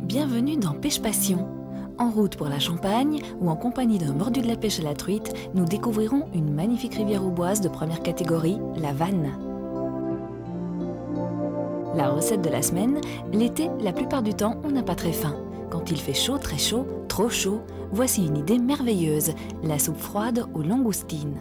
Bienvenue dans Pêche Passion. En route pour la Champagne ou en compagnie d'un mordu de la pêche à la truite, nous découvrirons une magnifique rivière auboise de première catégorie, la Vanne. La recette de la semaine, l'été, la plupart du temps, on n'a pas très faim. Quand il fait chaud, très chaud, trop chaud, voici une idée merveilleuse, la soupe froide aux langoustines.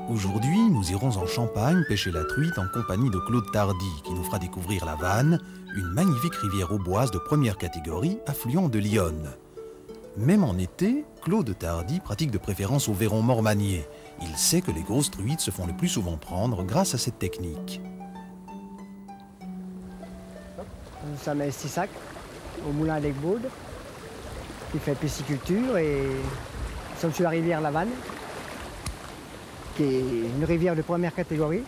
Aujourd'hui, nous irons en Champagne pêcher la truite en compagnie de Claude Tardy, qui nous fera découvrir la Vanne, une magnifique rivière auboise de première catégorie, affluent de l'Yonne. Même en été, Claude Tardy pratique de préférence au verron mormanier. Il sait que les grosses truites se font le plus souvent prendre grâce à cette technique. Nous sommes à Estissac, au moulin d'Aiguebaude, qui fait pisciculture, et nous sommes sur la rivière la Vanne, qui est une rivière de première catégorie.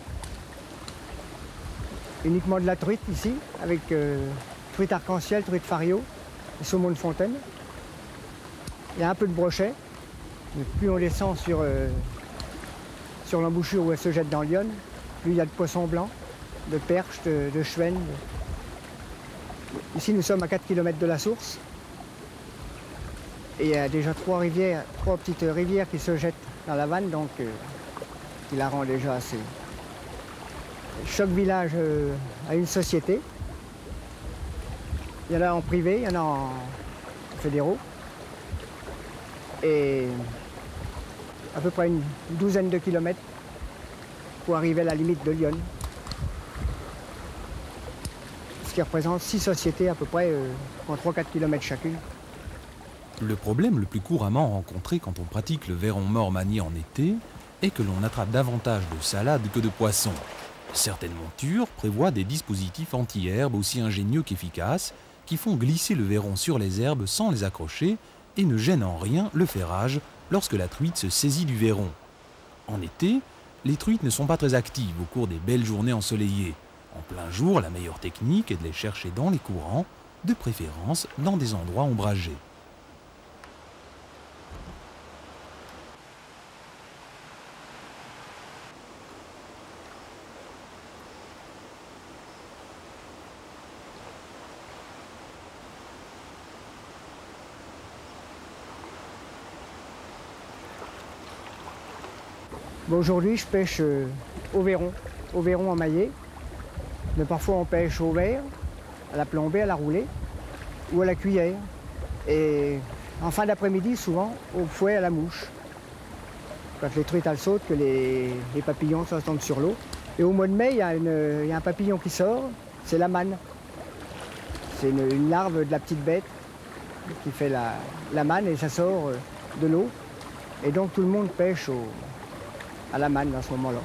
Uniquement de la truite ici, avec truite arc-en-ciel, truite fario, et saumon de fontaine. Il y a un peu de brochet. Mais plus on descend sur l'embouchure où elle se jette dans l'Yonne, plus il y a de poissons blancs, de perches, de chevenne. Ici, nous sommes à 4 km de la source. Et il y a déjà trois petites rivières qui se jettent dans la Vanne, donc qui la rend déjà assez. Chaque village a une société. Il y en a en privé, il y en a en fédéraux. Et à peu près une douzaine de kilomètres pour arriver à la limite de l'Yonne. Ce qui représente 6 sociétés à peu près en 3-4 km chacune. Le problème le plus couramment rencontré quand on pratique le verron mormanier en été est que l'on attrape davantage de salades que de poissons. Certaines montures prévoient des dispositifs anti-herbes aussi ingénieux qu'efficaces qui font glisser le verron sur les herbes sans les accrocher et ne gênent en rien le ferrage lorsque la truite se saisit du verron. En été, les truites ne sont pas très actives au cours des belles journées ensoleillées. En plein jour, la meilleure technique est de les chercher dans les courants, de préférence dans des endroits ombragés. Bon, aujourd'hui, je pêche au verron emmaillé. Mais parfois, on pêche au verre, à la plombée, à la roulée ou à la cuillère. Et en fin d'après-midi, souvent, au fouet, à la mouche. Quand les truites elles sautent, que les papillons ça tombent sur l'eau. Et au mois de mai, il y a un papillon qui sort, c'est la manne. C'est une larve de la petite bête qui fait la manne et ça sort de l'eau. Et donc tout le monde pêche à la manne à ce moment-là.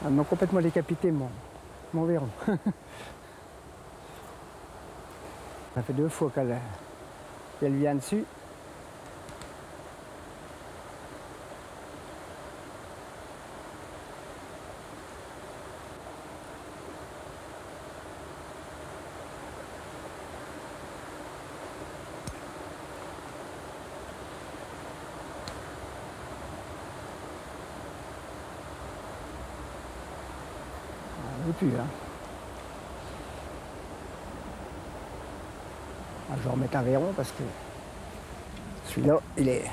Elle m'a complètement décapité mon verron. Ça fait 2 fois qu'elle vient dessus. Plus, hein. Je vais remettre un verron parce que celui-là, il est...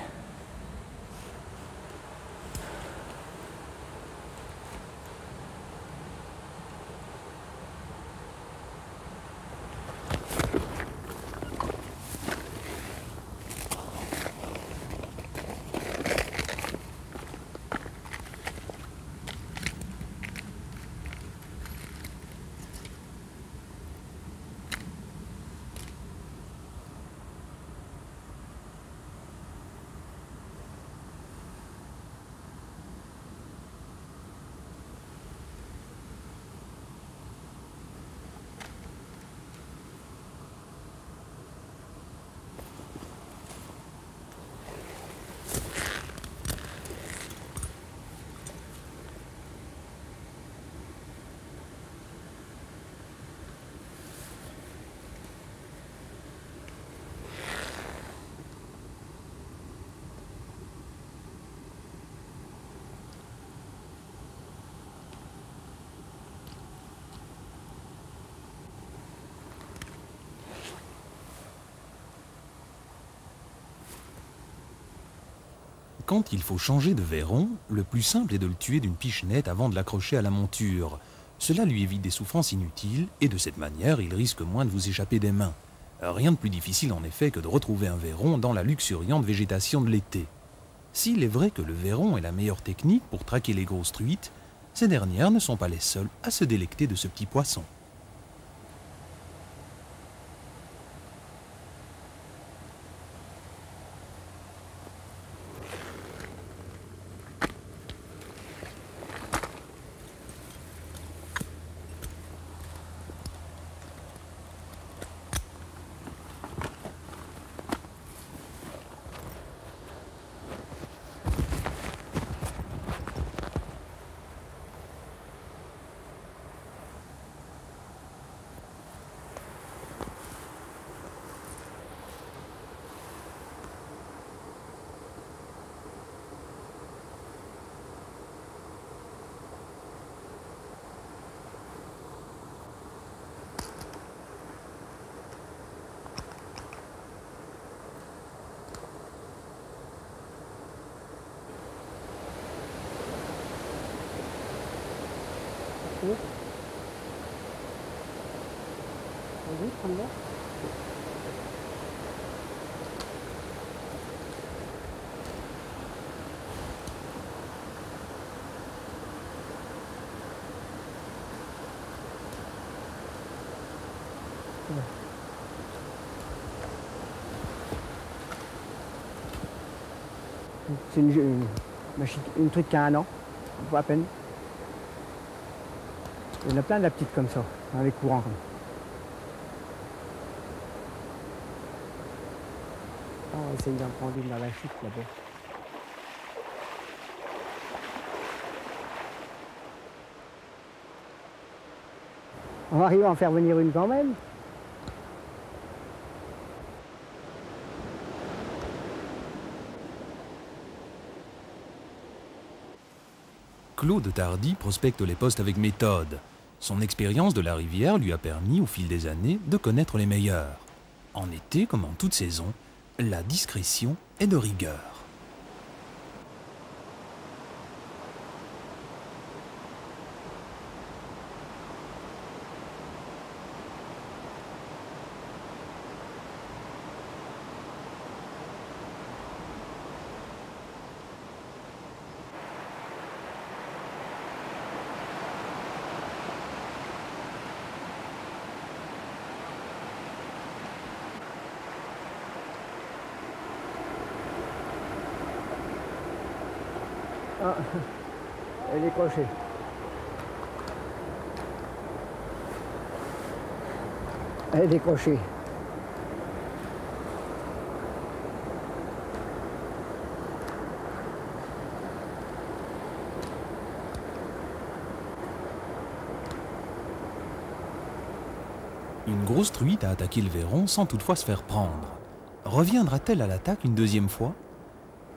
Quand il faut changer de vairon, le plus simple est de le tuer d'une pichenette avant de l'accrocher à la monture. Cela lui évite des souffrances inutiles et de cette manière, il risque moins de vous échapper des mains. Rien de plus difficile en effet que de retrouver un vairon dans la luxuriante végétation de l'été. S'il est vrai que le vairon est la meilleure technique pour traquer les grosses truites, ces dernières ne sont pas les seules à se délecter de ce petit poisson. Vas-y, prends-le. C'est machine, une truite qui a 1 an, à peine. Il y en a plein de la petite comme ça, dans les courants. Ah, on va essayer d'en prendre une dans la chute là-bas. On va arriver à en faire venir une quand même. Claude Tardy prospecte les postes avec méthode. Son expérience de la rivière lui a permis, au fil des années, de connaître les meilleurs. En été, comme en toute saison, la discrétion est de rigueur. Ah, elle est décrochée. Elle est décrochée. Une grosse truite a attaqué le vairon sans toutefois se faire prendre. Reviendra-t-elle à l'attaque une deuxième fois?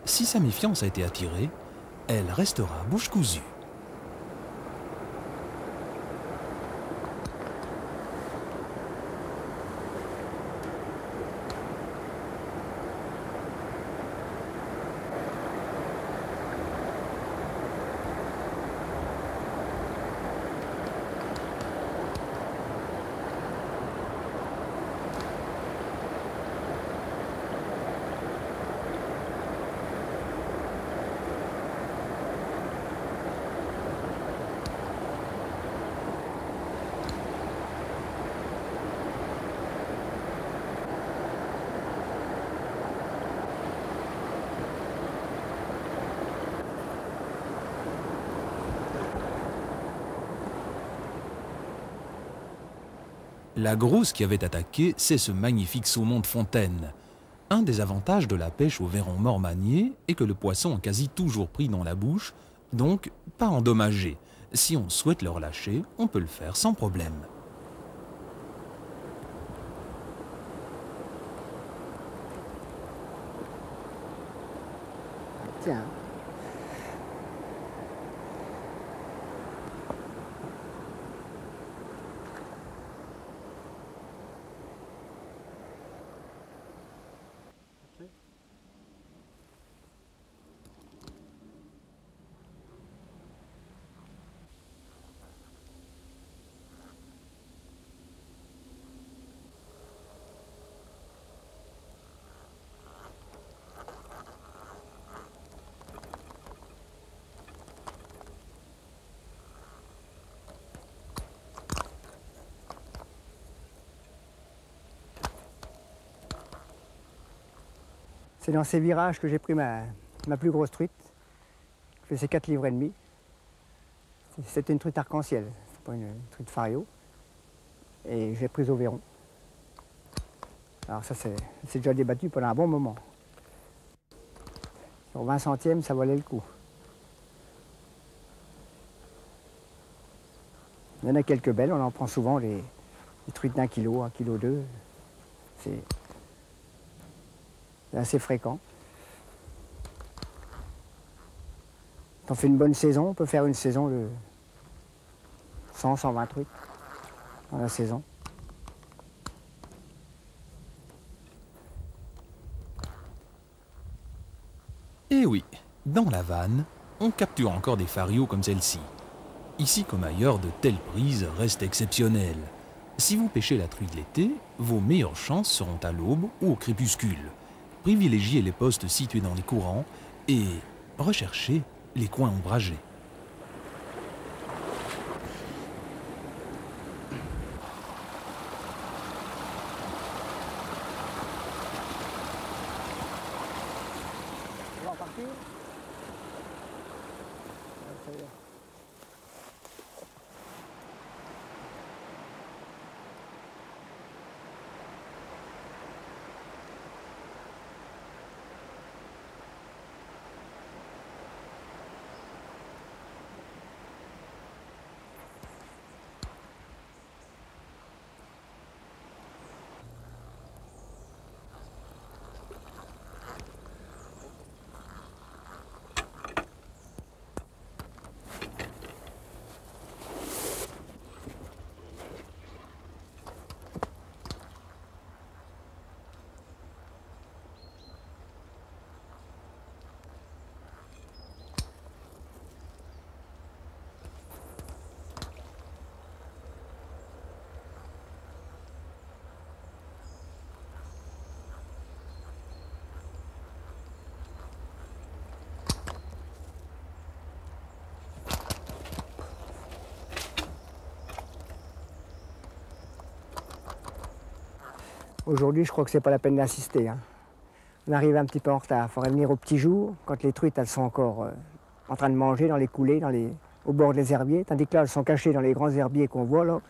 Si sa méfiance a été attirée, elle restera bouche cousue. La grosse qui avait attaqué, c'est ce magnifique saumon de fontaine. Un des avantages de la pêche au vairon mort manié est que le poisson est quasi toujours pris dans la bouche, donc pas endommagé. Si on souhaite le relâcher, on peut le faire sans problème. Tiens. C'est dans ces virages que j'ai pris ma plus grosse truite. Je fais ses 4 livres et demi. C'était une truite arc-en-ciel, c'est pas une truite fario. Et je l'ai prise au Véron. Alors ça, c'est déjà débattu pendant un bon moment. Sur 20 centièmes, ça valait le coup. Il y en a quelques belles, on en prend souvent, les truites d'1 kilo, 1,2 kg. C'est assez fréquent. Quand on fait une bonne saison, on peut faire une saison de 100, 120 truites dans la saison. Et oui, dans la vanne, on capture encore des farios comme celle-ci. Ici comme ailleurs, de telles prises restent exceptionnelles. Si vous pêchez la truite l'été, vos meilleures chances seront à l'aube ou au crépuscule. Privilégiez les postes situés dans les courants et recherchez les coins ombragés. On va en partir. Aujourd'hui, je crois que c'est pas la peine d'insister. Hein. On arrive un petit peu en retard. Il faudrait venir au petit jour, quand les truites elles sont encore en train de manger dans les coulées, au bord des herbiers, tandis que là, elles sont cachées dans les grands herbiers qu'on voit là,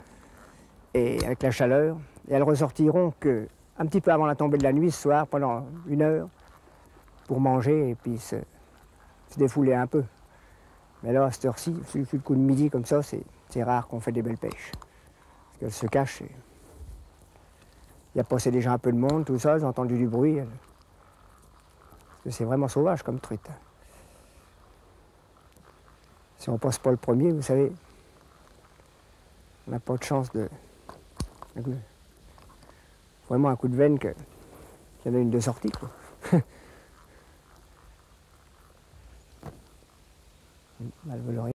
et avec la chaleur. Et elles ressortiront un petit peu avant la tombée de la nuit, ce soir, pendant 1 heure, pour manger et puis se défouler un peu. Mais là, à cette heure-ci, sur le coup de midi comme ça, c'est rare qu'on fait des belles pêches. Parce qu'elles se cachent. Il y a passé déjà un peu de monde, tout ça, j'ai entendu du bruit. Parce que c'est vraiment sauvage comme truite. Si on passe pas le premier, vous savez, on n'a pas de chance de... Vraiment un coup de veine qu'il y en a une de sortie, quoi. Elle veut le rien.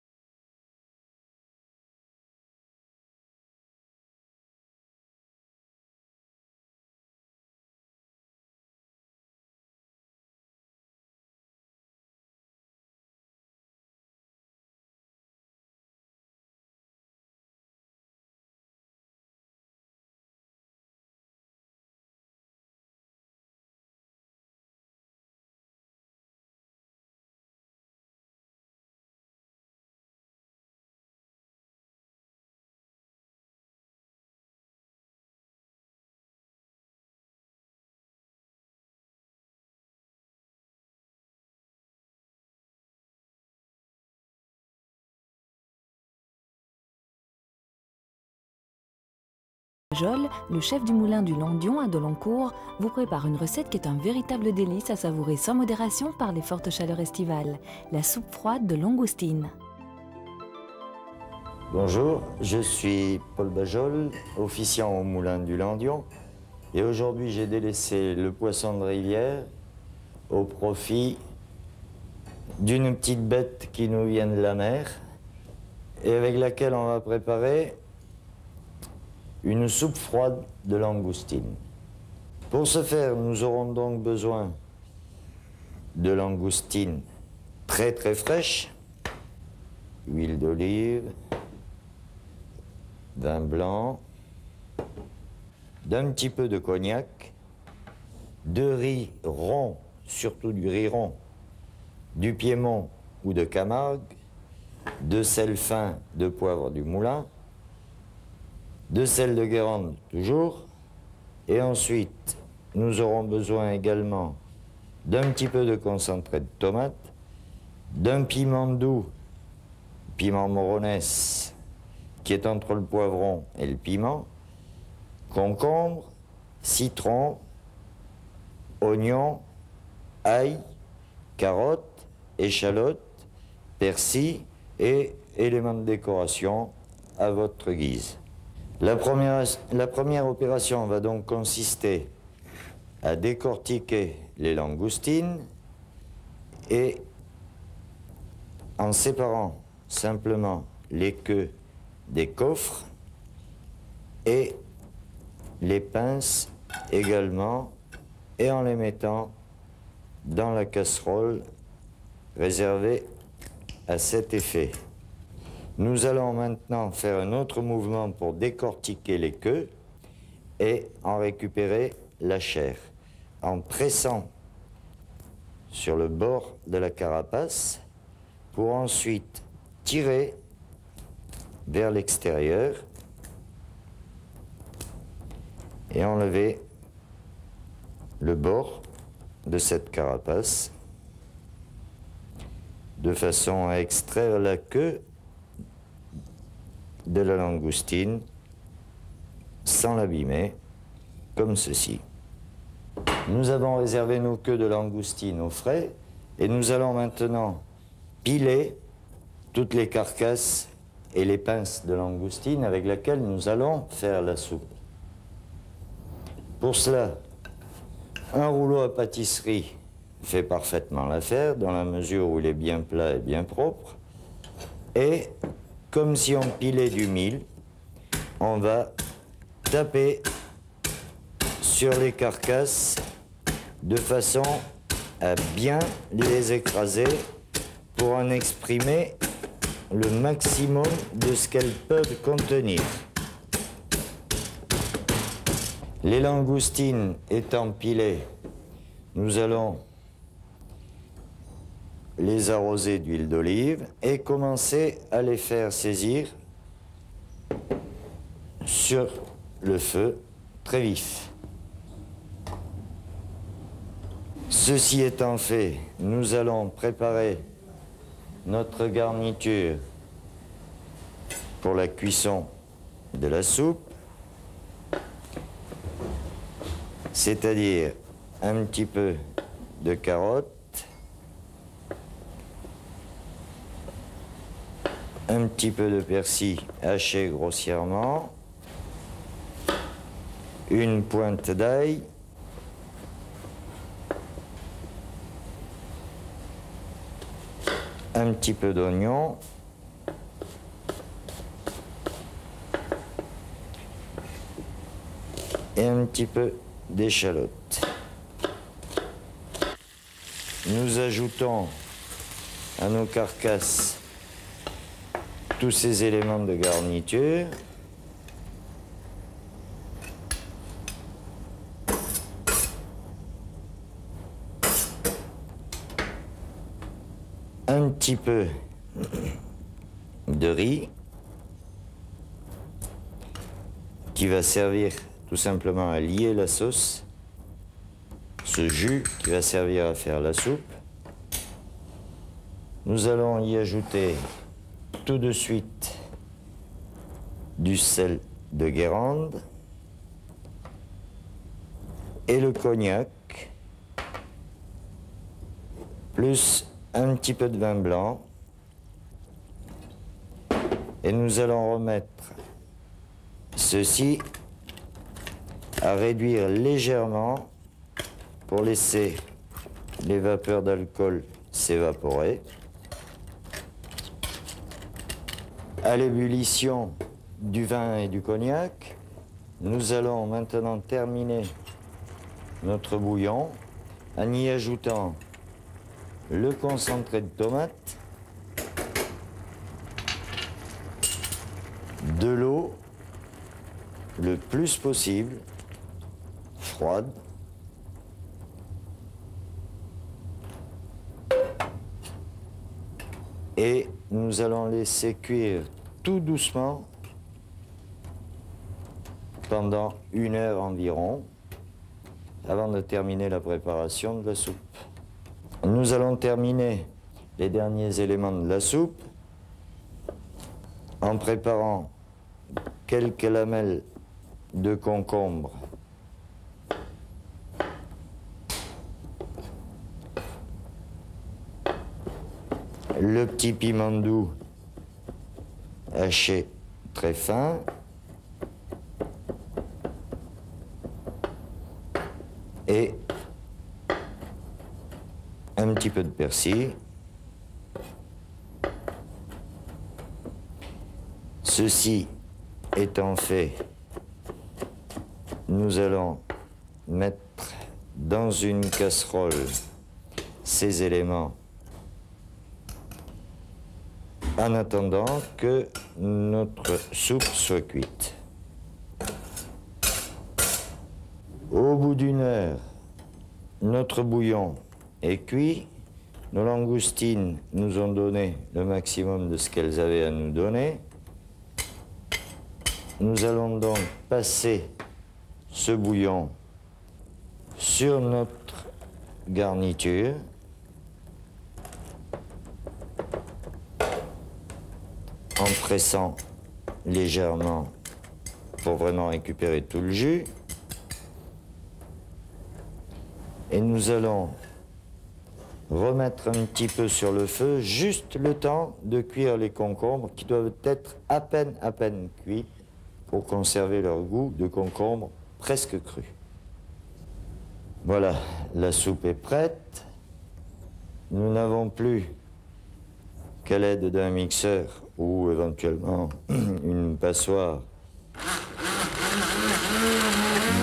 Jolle, le chef du moulin du Landion à Deloncourt, vous prépare une recette qui est un véritable délice à savourer sans modération par les fortes chaleurs estivales, la soupe froide de langoustine. Bonjour, je suis Paul Bajol, officiant au moulin du Landion, et aujourd'hui j'ai délaissé le poisson de rivière au profit d'une petite bête qui nous vient de la mer et avec laquelle on va préparer une soupe froide de langoustine. Pour ce faire, nous aurons donc besoin de langoustine très très fraîche, huile d'olive, vin blanc, d'un petit peu de cognac, de riz rond surtout du riz rond, du Piémont ou de Camargue, de sel fin de poivre du Moulin, de sel de Guérande toujours, et ensuite nous aurons besoin également d'un petit peu de concentré de tomate, d'un piment doux, piment moronès, qui est entre le poivron et le piment, concombre, citron, oignon, ail, carottes, échalotes, persil et éléments de décoration à votre guise. La première opération va donc consister à décortiquer les langoustines et en séparant simplement les queues des coffres et les pinces également, et en les mettant dans la casserole réservée à cet effet. Nous allons maintenant faire un autre mouvement pour décortiquer les queues et en récupérer la chair, en pressant sur le bord de la carapace pour ensuite tirer vers l'extérieur et enlever le bord de cette carapace de façon à extraire la queue de la langoustine sans l'abîmer, comme ceci. Nous avons réservé nos queues de langoustine au frais et nous allons maintenant piler toutes les carcasses et les pinces de langoustine avec lesquelles nous allons faire la soupe. Pour cela, un rouleau à pâtisserie fait parfaitement l'affaire dans la mesure où il est bien plat et bien propre. Et comme si on pilait du mil, on va taper sur les carcasses de façon à bien les écraser pour en exprimer le maximum de ce qu'elles peuvent contenir. Les langoustines étant pilées, nous allons les arroser d'huile d'olive et commencer à les faire saisir sur le feu très vif. Ceci étant fait, nous allons préparer notre garniture pour la cuisson de la soupe, c'est-à-dire un petit peu de carottes, un petit peu de persil haché grossièrement, une pointe d'ail, un petit peu d'oignon, et un petit peu d'échalote. Nous ajoutons à nos carcasses tous ces éléments de garniture. Un petit peu de riz qui va servir tout simplement à lier la sauce, ce jus qui va servir à faire la soupe. Nous allons y ajouter tout de suite du sel de Guérande et le cognac, plus un petit peu de vin blanc, et nous allons remettre ceci à réduire légèrement pour laisser les vapeurs d'alcool s'évaporer. À l'ébullition du vin et du cognac, nous allons maintenant terminer notre bouillon en y ajoutant le concentré de tomate, de l'eau le plus possible, froide, Et nous allons laisser cuire tout doucement pendant 1 heure environ avant de terminer la préparation de la soupe. Nous allons terminer les derniers éléments de la soupe en préparant quelques lamelles de concombre le petit piment doux haché très fin, et un petit peu de persil. Ceci étant fait, nous allons mettre dans une casserole ces éléments en attendant que notre soupe soit cuite. Au bout d'1 heure, notre bouillon est cuit. Nos langoustines nous ont donné le maximum de ce qu'elles avaient à nous donner. Nous allons donc passer ce bouillon sur notre garniture. En pressant légèrement pour vraiment récupérer tout le jus. Et nous allons remettre un petit peu sur le feu, juste le temps de cuire les concombres qui doivent être à peine cuits pour conserver leur goût de concombre presque cru. Voilà, la soupe est prête. Nous n'avons plus qu'à l'aide d'un mixeur ou éventuellement une passoire,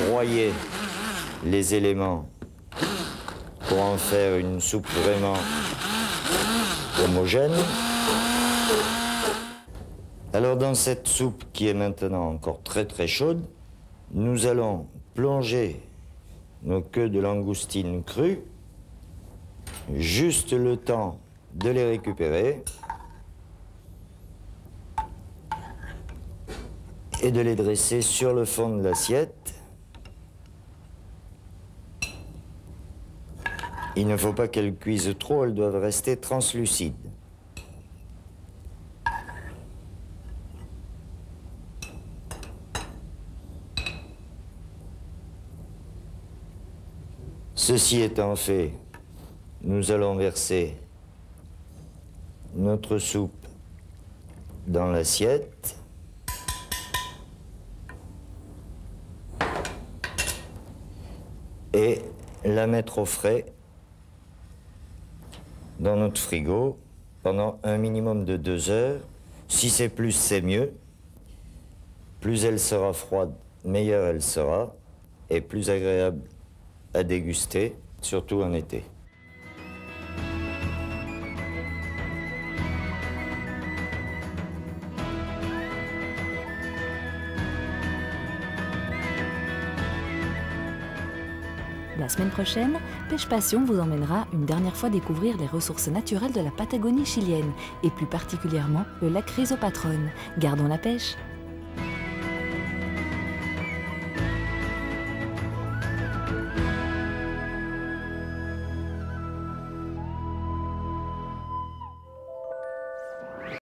broyer les éléments pour en faire une soupe vraiment homogène. Alors dans cette soupe qui est maintenant encore très chaude, nous allons plonger nos queues de langoustine crues, juste le temps de les récupérer et de les dresser sur le fond de l'assiette. Il ne faut pas qu'elles cuisent trop, elles doivent rester translucides. Ceci étant fait, nous allons verser notre soupe dans l'assiette. Et la mettre au frais dans notre frigo pendant un minimum de 2 heures. Si c'est plus, c'est mieux. Plus elle sera froide, meilleure elle sera, et plus agréable à déguster, surtout en été. La semaine prochaine, Pêche Passion vous emmènera une dernière fois découvrir les ressources naturelles de la Patagonie chilienne et plus particulièrement le lac Rizopatron. Gardons la pêche!